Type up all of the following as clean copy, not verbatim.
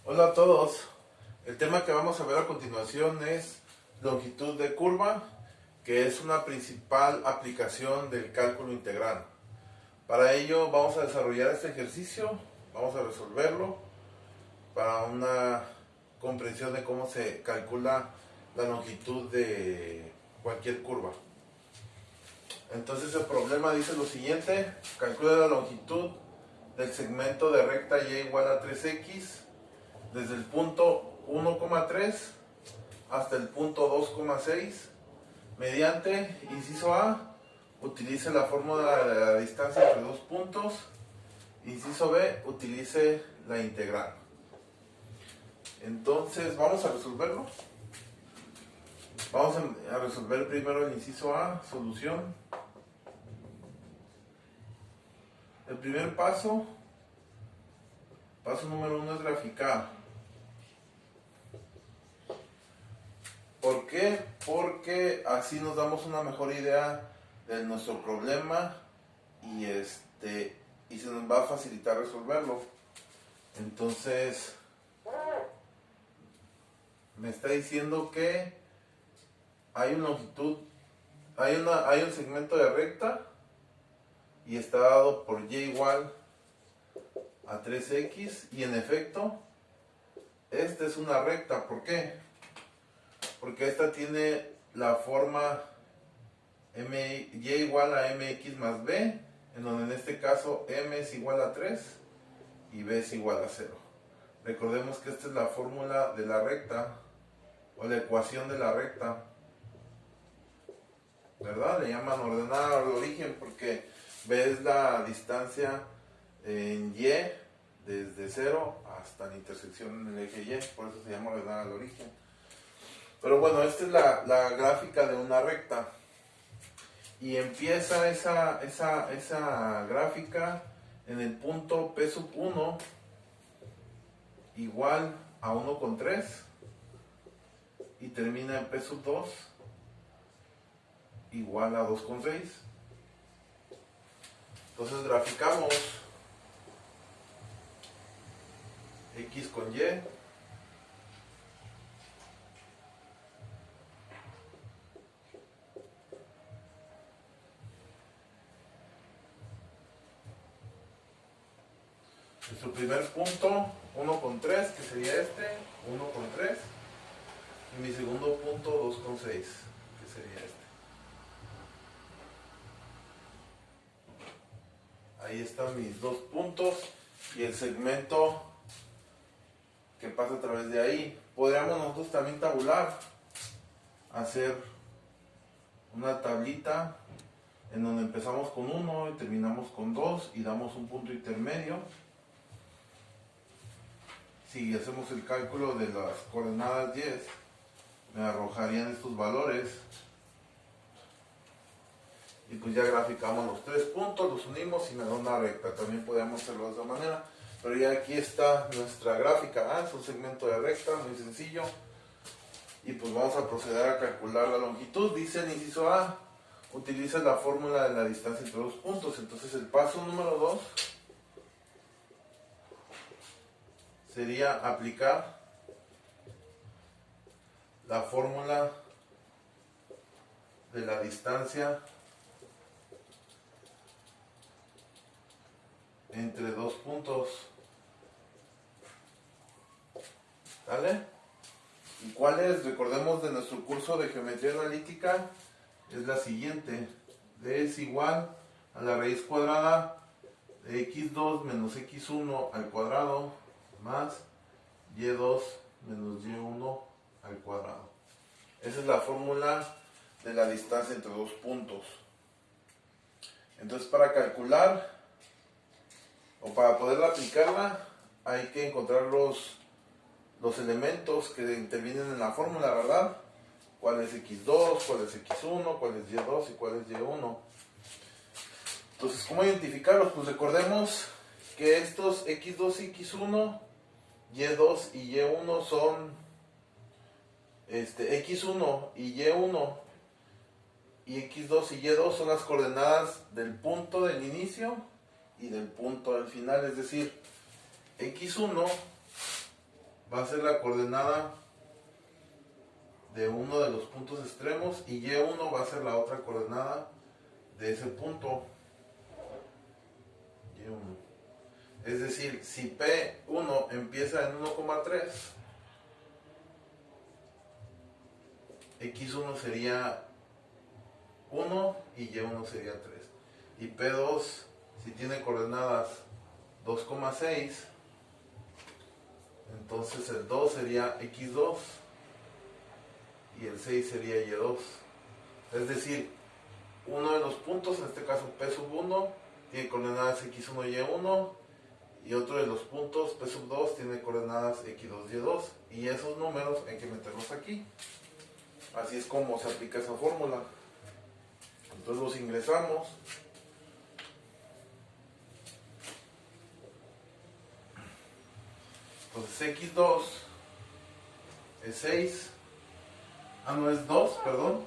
Hola a todos, el tema que vamos a ver a continuación es longitud de curva, que es una principal aplicación del cálculo integral. Para ello vamos a desarrollar este ejercicio, vamos a resolverlo para una comprensión de cómo se calcula la longitud de cualquier curva. Entonces el problema dice lo siguiente: calcula la longitud del segmento de recta y igual a 3x desde el punto 1,3 hasta el punto 2,6 mediante, inciso A, utilice la fórmula de la distancia entre dos puntos, inciso B, utilice la integral. Entonces vamos a resolverlo. Vamos a resolver primero el inciso A, solución. El primer paso número 1 es graficar. ¿Por qué? Porque así nos damos una mejor idea de nuestro problema y se nos va a facilitar resolverlo. Entonces me está diciendo que hay una longitud, hay un segmento de recta y está dado por y igual a 3x, y en efecto esta es una recta. ¿Por qué? Porque esta tiene la forma y igual a mx más b, en donde en este caso m es igual a 3 y b es igual a 0. Recordemos que esta es la fórmula de la recta, o la ecuación de la recta, ¿verdad? Le llaman ordenada de origen porque b es la distancia en y desde 0 hasta la intersección en el eje y, por eso se llama ordenada de origen. Pero bueno, esta es la gráfica de una recta. Y empieza esa gráfica en el punto P1 igual a 1,3 y termina en P2 igual a 2,6. Entonces graficamos X con Y. Nuestro primer punto, 1,3, que sería este, 1,3. Y mi segundo punto, 2,6, que sería este. Ahí están mis dos puntos y el segmento que pasa a través de ahí. Podríamos nosotros también tabular, hacer una tablita en donde empezamos con 1 y terminamos con 2 y damos un punto intermedio. Si hacemos el cálculo de las coordenadas 10, me arrojarían estos valores. Y pues ya graficamos los tres puntos, los unimos y me da una recta. También podríamos hacerlo de esa manera. Pero ya aquí está nuestra gráfica. Es un segmento de recta, muy sencillo. Y pues vamos a proceder a calcular la longitud. Dice el inciso A, utiliza la fórmula de la distancia entre dos puntos. Entonces el paso número 2 sería aplicar la fórmula de la distancia entre dos puntos. ¿Vale? ¿Y cuál es? Recordemos de nuestro curso de geometría analítica, es la siguiente. D es igual a la raíz cuadrada de x2 menos x1 al cuadrado más y2 menos y1 al cuadrado. Esa es la fórmula de la distancia entre dos puntos. Entonces, para calcular o para poder aplicarla, hay que encontrar los elementos que intervienen en la fórmula, ¿verdad? ¿Cuál es x2, cuál es x1, cuál es y2 y cuál es y1? Entonces, ¿cómo identificarlos? Pues recordemos que estos x2 y x1, y2 y y1 son x1 y y1, y x2 y y2 son las coordenadas del punto del inicio y del punto del final. Es decir, x1 va a ser la coordenada de uno de los puntos extremos y Y1 va a ser la otra coordenada de ese punto. Y1. Es decir, si P1 empieza en 1,3, X1 sería 1 y Y1 sería 3. Y P2, si tiene coordenadas 2,6, entonces el 2 sería X2 y el 6 sería Y2. Es decir, uno de los puntos, en este caso P1, tiene coordenadas X1 y Y1, y otro de los puntos P2 tiene coordenadas X2 y Y2, y esos números hay que meterlos aquí. Así es como se aplica esa fórmula. Entonces los ingresamos. Entonces X2 es 6. No es 2, perdón.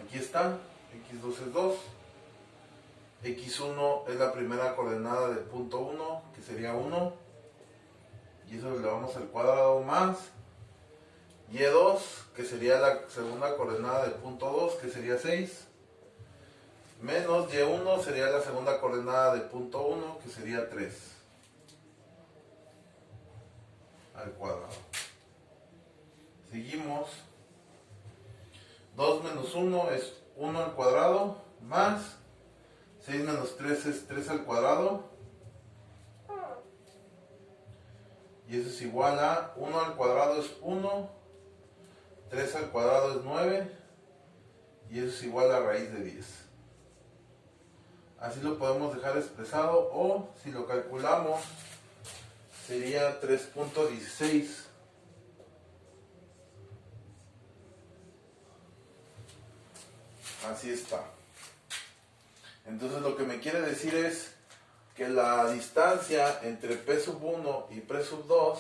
Aquí está. X2 es 2. X1 es la primera coordenada del punto 1, que sería 1. Y eso le elevamos al cuadrado más. Y2, que sería la segunda coordenada del punto 2, que sería 6. Menos Y1 sería la segunda coordenada del punto 1, que sería 3. Al cuadrado. Seguimos. 2 menos 1 es 1 al cuadrado, más 6 menos 3 es 3 al cuadrado. Y eso es igual a 1 al cuadrado es 1, 3 al cuadrado es 9, y eso es igual a raíz de 10. Así lo podemos dejar expresado, o si lo calculamos, sería 3.16. Así está. Entonces lo que me quiere decir es que la distancia entre P1 y P2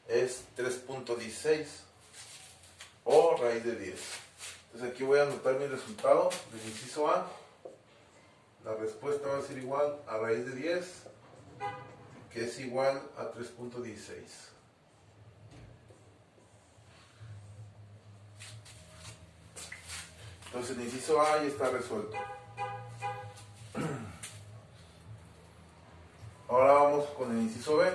es 3.16 o raíz de 10. Entonces aquí voy a anotar mi resultado del inciso A. La respuesta va a ser igual a raíz de 10, que es igual a 3.16. Entonces el inciso A ya está resuelto. Ahora vamos con el inciso B.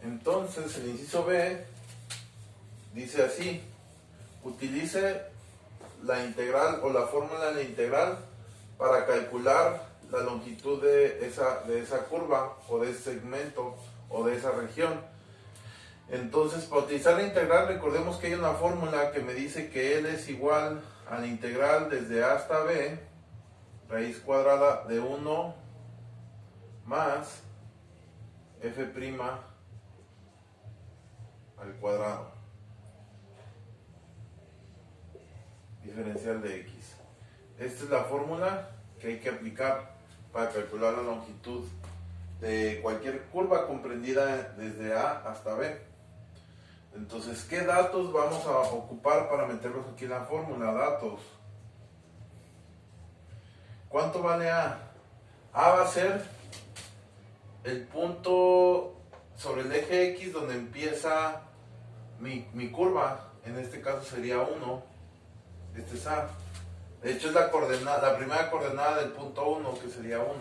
Entonces el inciso B dice así: utilice la integral o la fórmula de la integral para calcular la longitud de esa curva o de ese segmento o de esa región. Entonces, para utilizar la integral, recordemos que hay una fórmula que me dice que L es igual a la integral desde A hasta B, raíz cuadrada de 1 más f' al cuadrado, diferencial de x. Esta es la fórmula que hay que aplicar para calcular la longitud de cualquier curva comprendida desde A hasta B. Entonces, ¿qué datos vamos a ocupar para meterlos aquí en la fórmula? Datos. ¿Cuánto vale A? A va a ser el punto sobre el eje X donde empieza mi curva. En este caso sería 1. Este es A. De hecho es la primera coordenada del punto 1, que sería 1.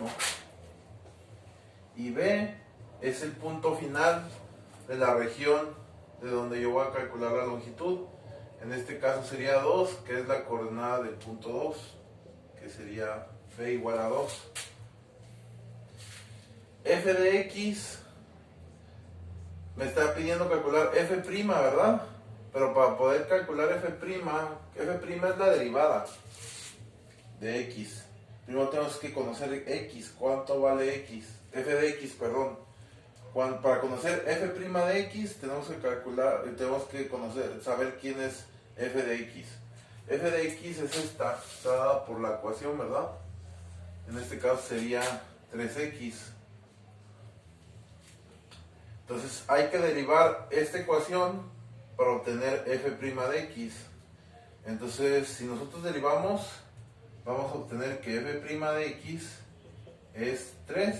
Y B es el punto final de la región de donde yo voy a calcular la longitud. En este caso sería 2, que es la coordenada del punto 2, que sería B igual a 2. F de X me está pidiendo calcular F', ¿verdad? Pero para poder calcular F' es la derivada de X. Primero tenemos que conocer X, cuánto vale X, F de X, perdón. Para conocer F' de X tenemos que calcular, saber quién es F de X. F de X es está dada por la ecuación, ¿verdad? En este caso sería 3X. Entonces hay que derivar esta ecuación para obtener f' de x. Entonces si nosotros derivamos, vamos a obtener que f' de x es 3.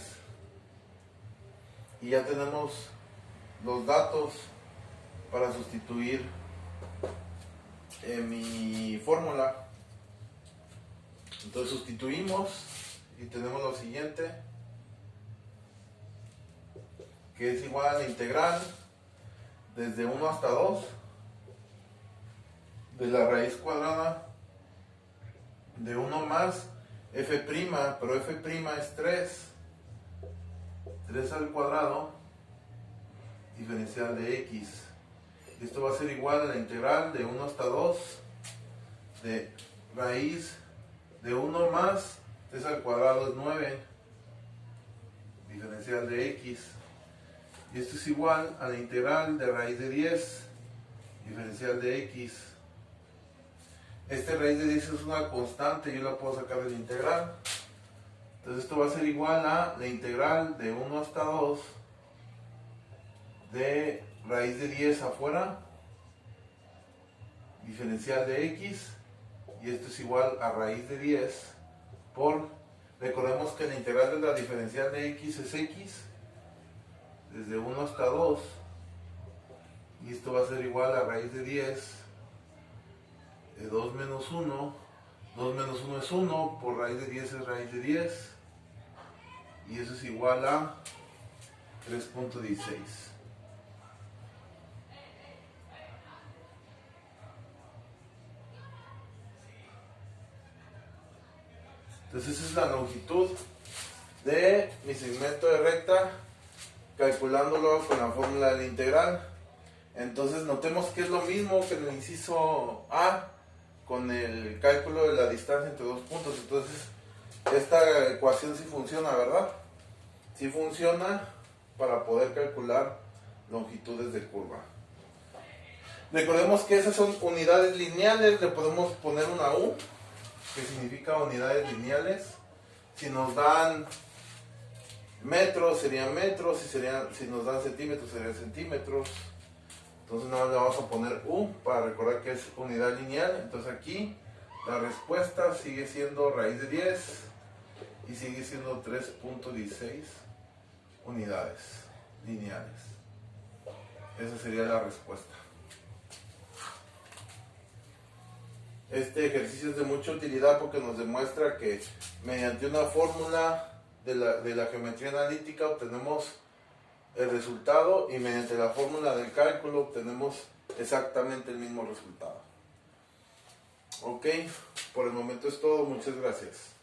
Y ya tenemos los datos para sustituir en mi fórmula. Entonces sustituimos y tenemos lo siguiente, que es igual a la integral desde 1 hasta 2 de la raíz cuadrada de 1 más f', pero f' es 3 al cuadrado diferencial de x. Esto va a ser igual a la integral de 1 hasta 2 de raíz de 1 más 3 al cuadrado es 9 diferencial de x. Y esto es igual a la integral de raíz de 10 diferencial de x. Este raíz de 10 es una constante, yo la puedo sacar de la integral. Entonces esto va a ser igual a la integral de 1 hasta 2 de raíz de 10 afuera diferencial de x, y esto es igual a raíz de 10 por, recordemos que la integral de la diferencial de x es x desde 1 hasta 2, y esto va a ser igual a raíz de 10 de 2 menos 1. 2 menos 1 es 1, por raíz de 10 es raíz de 10, y eso es igual a 3.16. Entonces esa es la longitud de mi segmento de recta, calculándolo con la fórmula de la integral. Entonces notemos que es lo mismo que en el inciso A con el cálculo de la distancia entre dos puntos. Entonces esta ecuación sí funciona, ¿verdad? Sí funciona para poder calcular longitudes de curva. Recordemos que esas son unidades lineales, le podemos poner una U, que significa unidades lineales. Si nos dan metros serían metros, si nos dan centímetros serían centímetros. Entonces nada más le vamos a poner U para recordar que es unidad lineal. Entonces aquí la respuesta sigue siendo raíz de 10 y sigue siendo 3.16 unidades lineales. Esa sería la respuesta. Este ejercicio es de mucha utilidad porque nos demuestra que mediante una fórmula de la geometría analítica obtenemos el resultado, y mediante la fórmula del cálculo obtenemos exactamente el mismo resultado. Ok, por el momento es todo. Muchas gracias.